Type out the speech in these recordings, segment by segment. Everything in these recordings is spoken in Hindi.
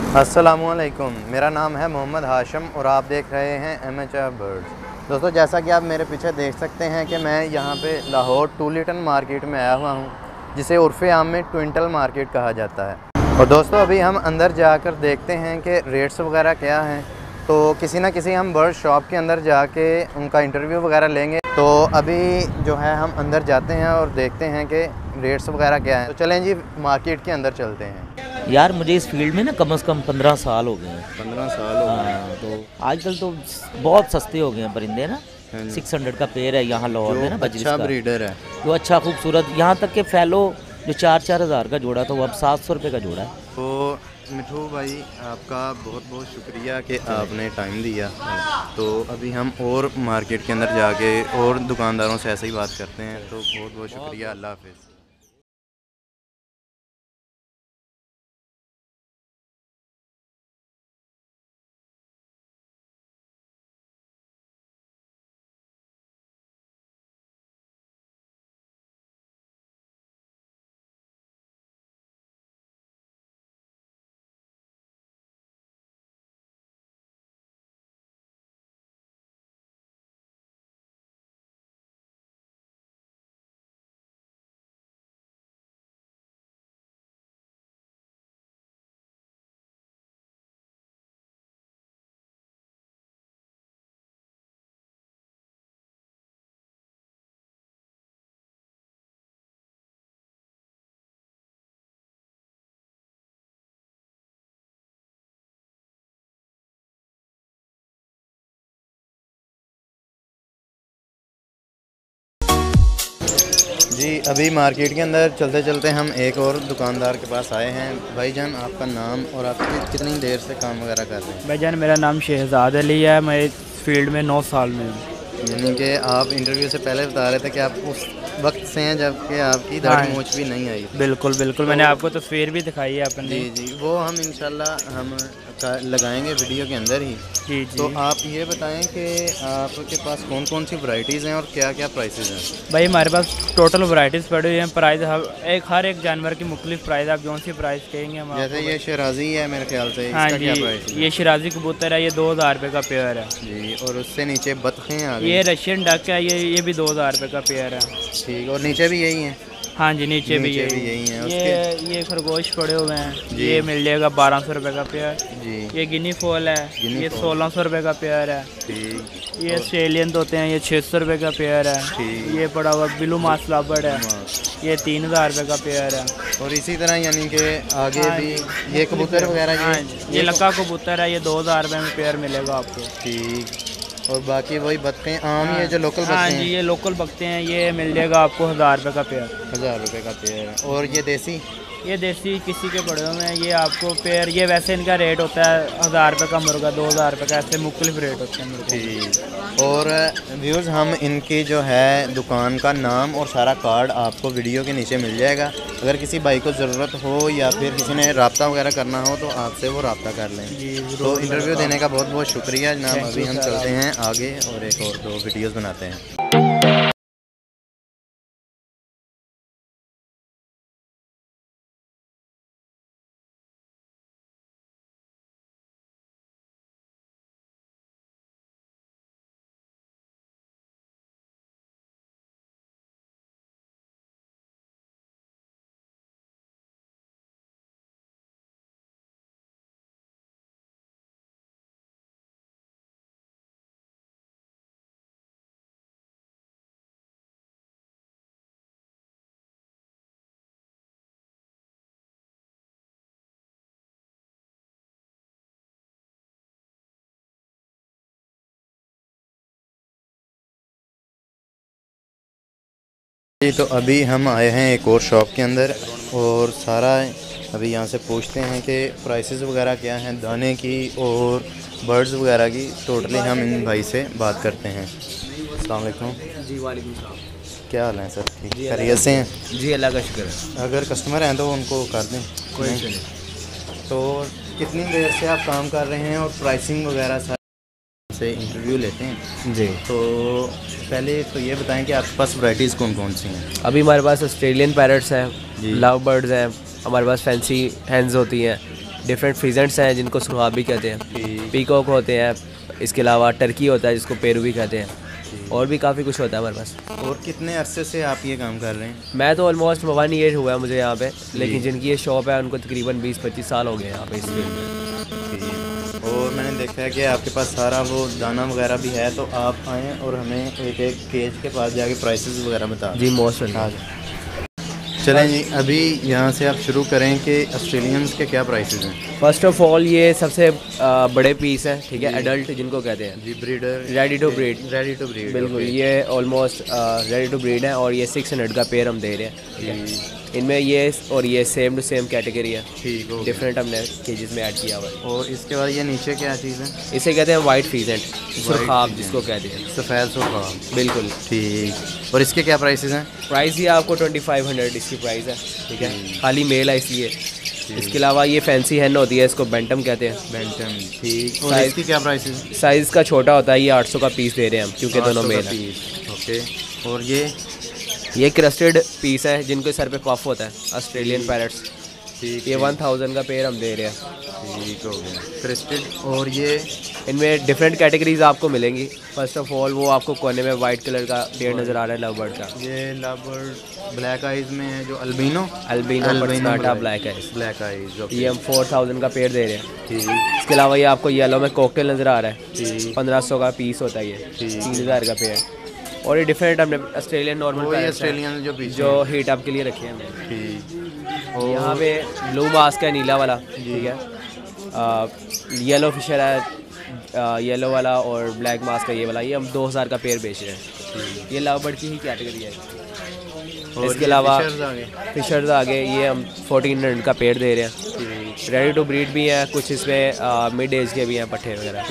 अस्सलामुअलैकुम, मेरा नाम है मोहम्मद हाशिम और आप देख रहे हैं एमेचर बर्ड्स। दोस्तों, जैसा कि आप मेरे पीछे देख सकते हैं कि मैं यहाँ पे लाहौर टूलिटन मार्केट में आया हुआ हूँ, जिसे उर्फ़े आम में ट्विंटल मार्केट कहा जाता है। और दोस्तों, अभी हम अंदर जाकर देखते हैं कि रेट्स वगैरह क्या हैं। तो किसी ना किसी हम बर्ड शॉप के अंदर जाके उनका इंटरव्यू वगैरह लेंगे। तो अभी जो है हम अंदर जाते हैं और देखते हैं कि रेट्स वगैरह क्या हैं। तो चलें जी, मार्केट के अंदर चलते हैं। यार मुझे इस फील्ड में ना कम से कम 15 साल हो गए हैं। 15 साल हो गए। हाँ, तो आजकल तो बहुत सस्ते हो गए हैं परिंदे ना। 600 का पेड़ है यहाँ लाहौर में ना, बजरिस अच्छा का ब्रीडर है, जो अच्छा खूबसूरत। यहाँ तक के फैलो जो 4-4 हज़ार का जोड़ा था वो अब 700 रुपये का जोड़ा है। तो मिठू भाई, आपका बहुत बहुत शुक्रिया कि आपने टाइम दिया। तो अभी हम और मार्केट के अंदर जाके और दुकानदारों से ऐसे ही बात करते हैं। तो बहुत बहुत शुक्रिया, अल्लाह हाफिज़। जी, अभी मार्केट के अंदर चलते चलते हम एक और दुकानदार के पास आए हैं। भाईजान, आपका नाम और आप कितनी देर से काम वगैरह कर रहे हैं? भाईजान, मेरा नाम शहजाद अली है। मैं इस फील्ड में 9 साल में हूँ। यानी कि आप इंटरव्यू से पहले बता रहे थे कि आप उस वक्त से हैं जबकि आपकी दाढ़ी मूंछ भी नहीं आई। बिल्कुल बिल्कुल, मैंने आपको तस्वीर भी दिखाई है अपने। जी जी, वो हम इंशाल्लाह हम लगाएंगे वीडियो के अंदर ही। जी जी। तो आप ये बताएं कि आपके पास कौन कौन सी वैरायटीज़ हैं और क्या क्या प्राइसेस हैं? भाई, हमारे पास टोटल वैरायटीज़ पड़ी हुई हैं। प्राइस हर एक जानवर की मुख्तलिफ प्राइस, आप कौन सी प्राइस कहेंगे हम जैसे ये शराजी है मेरे ख्याल से, हाँ इसका जी, क्या प्राइस है? ये शराजी कबूतर है, ये 2000 रुपये का पेयर है जी, और उससे नीचे बतखें आ गई। ये रशियन डक है, ये भी 2000 रुपये का पेयर है। ठीक, और नीचे भी यही है? हाँ जी, नीचे भी यही हैं। ये खरगोश पड़े हुए हैं, ये मिल जाएगा 1200 रुपये का पेयर जी। ये गिनी फॉल है, ये 1600 रुपये का पेयर है। ठीक, ये ऑस्ट्रेलियन तोते हैं, ये 600 रुपये का पेयर है। ये पड़ा हुआ ब्लू मास्लाबर्ड है, ये 3000 रुपये का पेयर है। और इसी तरह यानी कि आगे भी ये कबूतर वगैरह, ये लक्का कबूतर है, ये 2000 रुपये में पेयर मिलेगा आपको। ठीक, और बाकी वही बत्ते आम, ये जो लोकल बत्ते हाँ हैं? जी, ये लोकल बकते हैं, ये मिल जाएगा आपको 1000 रुपये का पेयर। 1000 रुपये का पेयर। और ये देसी? ये देसी किसी के पड़े हुए हैं, ये आपको पेयर, ये वैसे इनका रेट होता है 1000 रुपये का मुर्गा, 2000 रुपये का, ऐसे मुख्तलिफ रेट होते हैं मुर्गे। ठीक, और व्यूज़ हम इनकी जो है दुकान का नाम और सारा कार्ड आपको वीडियो के नीचे मिल जाएगा। अगर किसी भाई को ज़रूरत हो या फिर किसी ने रब्ता वगैरह करना हो तो आपसे वो रब्ता कर लें। तो इंटरव्यू देने का बहुत बहुत शुक्रिया जनाब। अभी हम चलते हैं आगे और एक और दो वीडियोज़ बनाते हैं। जी, तो अभी हम आए हैं एक और शॉप के अंदर और सारा अभी यहाँ से पूछते हैं कि प्राइसेस वगैरह क्या हैं दाने की और बर्ड्स वगैरह की। टोटली हम इन भाई से बात करते हैं। अस्सलाम वालेकुम। जी वालेकुम सलाम। क्या हाल है सर? ठीक, खैरियत से हैं? जी अल्लाह का शुक्र है। अगर कस्टमर हैं तो उनको कर दें। कोई नहीं? तो कितनी देर से आप काम कर रहे हैं और प्राइसिंग वगैरह से इंटरव्यू लेते हैं? जी, तो पहले तो ये बताएं कि आपके पास वैराइटीज़ कौन कौन सी हैं? अभी हमारे पास ऑस्ट्रेलियन पैरट्स हैं, जी। लव बर्ड्स हैं, हमारे पास फैंसी हैंस होती हैं, डिफरेंट फिजेंट्स हैं जिनको सुरहाब भी कहते हैं, पीकॉक होते हैं, इसके अलावा टर्की होता है जिसको पेरू भी कहते हैं, और भी काफ़ी कुछ होता है हमारे पास। और कितने अरसे से आप ये काम कर रहे हैं? मैं तो ऑलमोस्ट 1 ईयर हुआ है मुझे यहाँ पे, लेकिन जिनकी ये शॉप है उनको तकरीबन 20-25 साल हो गए हैं यहाँ पे इस फील्ड में। और मैंने देखा है कि आपके पास सारा वो दाना वगैरह भी है, तो आप आएँ और हमें एक एक केज के पास जाके प्राइसेस वगैरह बता दें। जी मोस्ट वेलकम। चलें जी, अभी यहाँ से आप शुरू करें कि ऑस्ट्रेलियंस के क्या प्राइसेस हैं। फर्स्ट ऑफ ऑल ये सबसे बड़े पीस हैं, ठीक है, एडल्ट जिनको कहते हैं जी, breeder ready to breed. Ready to breed, बिल्कुल, ये ऑलमोस्ट रेडी टू ब्रीड है और ये 600 का पेयर हम दे रहे हैं, ठीक है। इनमें ये और ये सेम टू सेम कैटेगरी है, ठीक हो, डिफरेंट हमने केजेस में ऐड किया हुआ है। और इसके बाद ये नीचे क्या चीज़ है? इसे कहते हैं वाइट फीजेंट, सुरखाब जिसको कहते हैं, सफ़ेद सुरखाब। बिल्कुल ठीक। और इसके क्या प्राइसेस हैं? प्राइस ये आपको 2500 इसकी प्राइस है, ठीक है, खाली मेल है इसलिए। इसके अलावा ये फैंसी हैन होती है, इसको बेंटम कहते हैं। बेंटम, ठीक। और साइज- इसकी क्या प्राइसेस? साइज़ का छोटा होता है, ये 800 का पीस दे रहे हैं हम, क्योंकि दोनों मेल हैं। ओके। और ये क्रस्टेड पीस है जिनके सर पे पफ होता है, ऑस्ट्रेलियन पैरट्स, ठीक, ये 1000 का पेयर हम दे रहे हैं। ठीक हो गया। क्रिस्टेड। और ये इनमें डिफरेंट कैटेगरीज आपको मिलेंगी। फर्स्ट ऑफ ऑल वो आपको कोने में वाइट कलर का पेड़ नज़र आ रहा है लव बर्ड का, ये लवबर्ड ब्लैक आइज में है जो अल्बिनो अल्बिनो ब्लैक है, ब्लैक आइज। ये हम 4000 का पेड़ दे रहे हैं। ठीक। इसके अलावा ये आपको येलो में कॉकटेल नज़र आ रहा है, ठीक। 1500 का पीस होता है ये, ठीक। 3000 का पेड़। और ये डिफरेंट हमने ऑस्ट्रेलियन नॉर्मल वो ये ऑस्ट्रेलियन जो पीछे जो हीट अप के लिए रखे हैं हमने। ठीक। और यहाँ पे ब्लू मास्क है, नीला वाला, ठीक है, येलो फिशर है, येलो वाला, और ब्लैक मास्क है ये वाला, ये हम 2000 का पेयर बेच रहे हैं। ये लव बर्ड की ही कैटेगरी है। और इसके अलावा आगे फिशर्स आगे ये हम 1400 का पेयर दे रहे हैं। रेडी टू ब्रीड भी हैं कुछ, इसमें मिड एज के भी हैं पट्ठे वगैरह,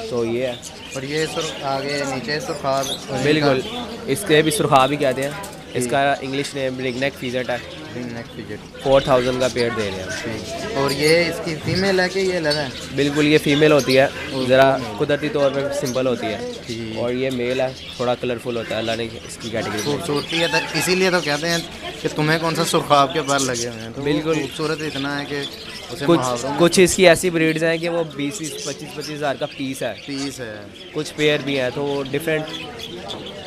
तो ये है। और ये आगे नीचे सुरखाब, बिल्कुल, इसके भी सुरखाब ही कहते हैं। इसका इंग्लिश नेम रिंगनेक फीजेंट है, 4000 का पेयर दे रहे हैं। और ये इसकी फीमेल है कि ये अलग है? बिल्कुल, ये फीमेल होती है, ज़रा कुदरती तौर पे सिंपल होती है, और ये मेल है, थोड़ा कलरफुल होता है, अल्लाह ने इसकी कैटेगरी खूबसूरती है, तो इसीलिए तो कहते हैं कि तुम्हें कौन सा सुरखाब के पर लगे हुए हैं। तो बिल्कुल। खूबसूरत इतना है कि उसे कुछ इसकी ऐसी ब्रीड्स हैं कि वो 20-25 हज़ार का पीस है, कुछ पेयर भी हैं, तो वो डिफरेंट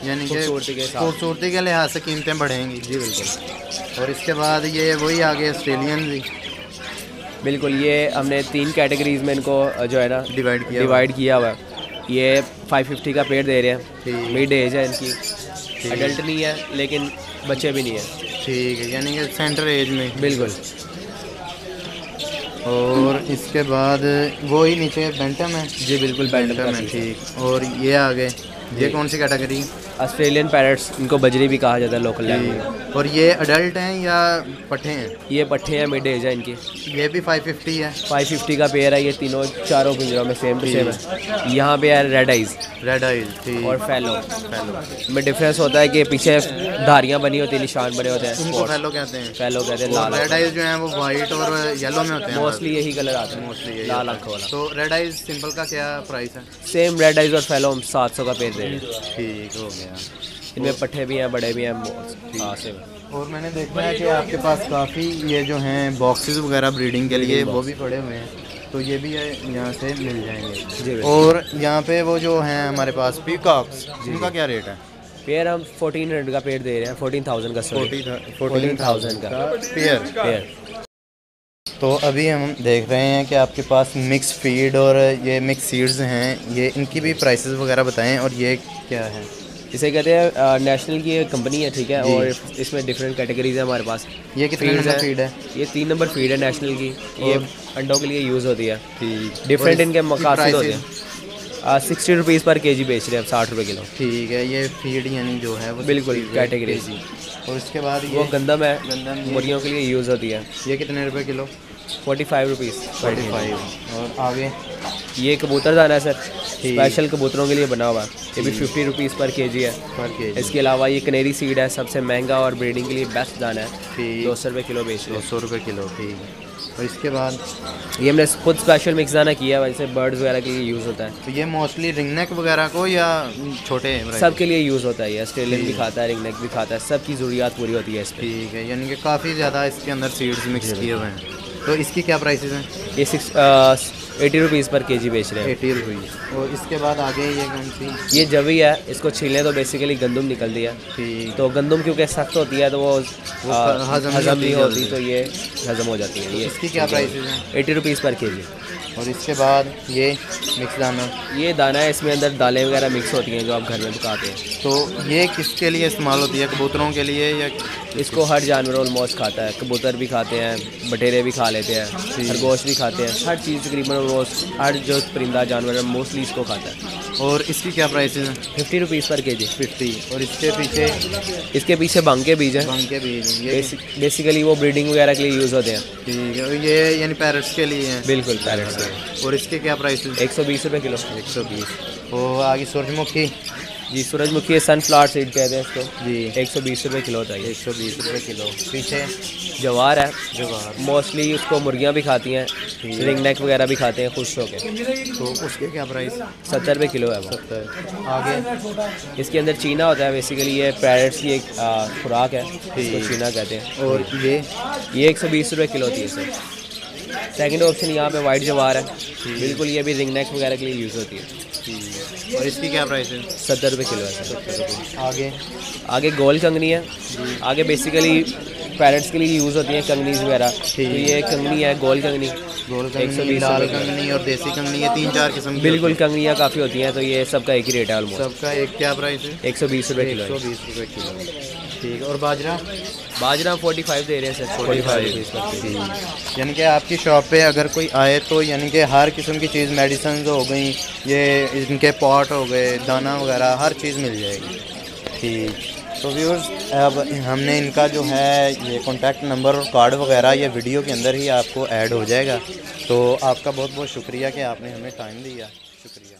यानी कि खूबसूरती के साथ, खूबसूरती के लिहाज से कीमतें बढ़ेंगी। जी बिल्कुल। और इसके बाद ये वही आगे ऑस्ट्रेलियन भी बिल्कुल, ये हमने 3 कैटेगरीज में इनको जो है ना डिवाइड किया हुआ है। ये 550 का पेयर दे रहे हैं, मिड एज है इनकी, एडल्ट नहीं है लेकिन बच्चे भी नहीं है, ठीक है, यानी कि सेंटर एज में। बिल्कुल। और इसके बाद वही नीचे बेंटम है। जी बिल्कुल, बेंटम है, ठीक। और ये आगे ये कौन सी कैटेगरी? ऑस्ट्रेलियन पैरट्स, इनको बजरी भी कहा जाता है लोकल लैंग्वेज में। और ये अडल्ट हैं या पट्ठे हैं? ये पट्ठे हैं, मिड एज है इनकी। ये भी 550 है। 550 का पेयर है, ये तीनों चारों पिंजरों में सेम टू सेम है। यहाँ पे है रेड आइज ठीक। और फैलो में डिफरेंस होता है कि पीछे धारियाँ बनी होती हैं, निशान बने होते हैं, उनको फैलो कहते हैं। फैलो कहते हैं। लाल रेड आइज जो हैं वो वाइट और येलो में होते हैं, मोस्टली यही कलर आते हैं, मोस्टली लाल आंखों वाला। तो रेड आइज सिंपल का क्या प्राइस है? सेम रेड आइज और फैलो हम 700 का पेयर दे रहे हैं। ठीक हो गया। इनमें पट्ठे भी हैं, बड़े भी हैं। और मैंने देखा है कि आपके पास काफ़ी ये जो हैं बॉक्सेस वगैरह ब्रीडिंग के लिए वो भी पड़े हुए हैं, तो ये भी यहाँ से मिल जाएंगे। और यहाँ पे वो जो हैं हमारे पास पीकॉक्स, उनका क्या रेट है? पेयर हम 1400 का पेयर दे रहे हैं, 14,000 का 14,000 का पेयर। तो अभी हम देख रहे हैं कि आपके पास मिक्स फीड और ये मिक्स सीड्स हैं, ये इनकी भी प्राइसेस वगैरह बताएं। और ये क्या है? इसे कहते हैं नेशनल की एक कंपनी है, ठीक है, और इसमें डिफरेंट कैटेगरीज है हमारे पास। ये कितने नंबर फीड है? ये 3 नंबर फीड है नेशनल की, ये अंडों के लिए यूज़ होती है। डिफरेंट इनके मकासद होते हैं। 60 रुपीज़ पर केजी बेच रहे हैं, 60 रुपये किलो। ठीक है, ये फीड यानी जो है वो बिल्कुल कैटेगरी। और इसके बाद वो गंदम है, मुर्गियों के लिए यूज़ होती है। ये कितने रुपए किलो? 45 रुपीज़। 45। और आगे ये कबूतर दाना है सर, स्पेशल कबूतरों के लिए बना हुआ है, ये भी 50 रुपीज़ पर केजी है। इसके अलावा ये कनेरी सीड है, सबसे महंगा और ब्रीडिंग के लिए बेस्ट दाना है, 200 रुपये किलो बेच रहे हैं। 200 रुपये किलो, ठीक है। और इसके बाद ये हमने खुद स्पेशल मिक्स दाना किया है, जैसे बर्ड्स वगैरह के लिए यूज़ होता है। तो ये मोस्टली रिंगनेक वगैरह को या छोटे सब के लिए यूज़ होता है, ये ऑस्ट्रेलियन भी खाता है, रिंगनेक भी खाता है, सबकी ज़रूरियात पूरी होती है इस पर। ठीक है, यानी कि काफ़ी ज़्यादा इसके अंदर सीड्स मिक्स किए हुए हैं। तो इसकी क्या प्राइसेस हैं? ये 80 रुपीज़ पर केजी बेच रहे हैं। 80 रुपीज़। और इसके बाद आगे ये कौन सी? ये जवी है, इसको छीलें तो बेसिकली गंदम निकलती है। ठीक। तो गंदम क्योंकि सख्त होती है तो वो हज़म नहीं होती, जल्दी। तो ये हज़म हो जाती है। ये इसकी क्या प्राइसेस हैं? 80 रुपीज़ पर केजी। और इसके बाद ये मिक्स दाना, ये दाना है, इसमें अंदर दालें वगैरह मिक्स होती हैं जो आप घर में पकाते हैं। तो ये किसके लिए इस्तेमाल होती है? कबूतरों के लिए या? इसको हर जानवर ऑलमोस्ट खाता है, कबूतर भी खाते हैं, बटेरे भी खा लेते हैं, खरगोश भी खाते हैं, हर चीज़ तकरीबन ऑलमोस्ट हर जो परिंदा जानवर है मोस्टली इसको खाता है। और इसकी क्या प्राइसेस हैं? 50 रुपीज़ पर केजी। 50। और इसके पीछे भांग के बीज हैं। भांग के बीज हैं। ये बेसिकली वो ब्रीडिंग वगैरह के लिए यूज़ होते हैं। ठीक है, ये यानी पैरट्स के लिए हैं। बिल्कुल पैरेट्स के। और इसके क्या प्राइसेस? 120 रुपये किलो। 120। और आगे सूरजमुखी जी, सूरजमुखी सनफ्लावर सीड कहते हैं इसको जी, 120 रुपये किलो चाहिए। 120 रुपये किलो। पीछे जवार है, जवार, मोस्टली उसको मुर्गियाँ भी खाती हैं, रिंग नेक वगैरह भी खाते हैं खुश होकर। तो उसके क्या प्राइस? 70 रुपये किलो है वो। 70। आगे इसके अंदर चीना होता है, बेसिकली ये पैरेट्स की एक खुराक है, इसको चीना कहते हैं। और ये 120 रुपये किलो होती है सर। सेकंड ऑप्शन यहाँ पे वाइट जवार है, बिल्कुल ये भी रिंग नेक वगैरह के लिए यूज़ होती है। और इसकी क्या प्राइस है? 70 रुपये किलो है सर। 70 रुपये। आगे आगे गोल कंगनी है, आगे बेसिकली पैरेट्स के लिए यूज़ होती हैं कंगनीज वगैरह। तो ये कंगनी है गोल कंगनी, गोल कंगनी, 120 लाल रुपये। कंगनी और देसी कंगनी, ये 3-4 किस्म की बिल्कुल कंगनियाँ काफ़ी होती हैं, तो ये सबका एक ही रेट है ऑलमोस्ट। सबका एक क्या प्राइस है? 120 रुपये किलो है। 120 रुपये किलो। ठीक। और बाजरा? बाजरा 45 दे रहे हैं सर। 45 रुपीज़ पर केजी। ठीक। यानी कि आपकी शॉप पे अगर कोई आए तो यानी कि हर किस्म की चीज़, मेडिसिन हो गई, ये इनके पॉट हो गए, दाना वगैरह, हर चीज़ मिल जाएगी। ठीक। तो व्यूअर्स, अब हमने इनका जो है ये कॉन्टैक्ट नंबर और कार्ड वगैरह ये वीडियो के अंदर ही आपको ऐड हो जाएगा। तो आपका बहुत बहुत शुक्रिया कि आपने हमें टाइम दिया। शुक्रिया।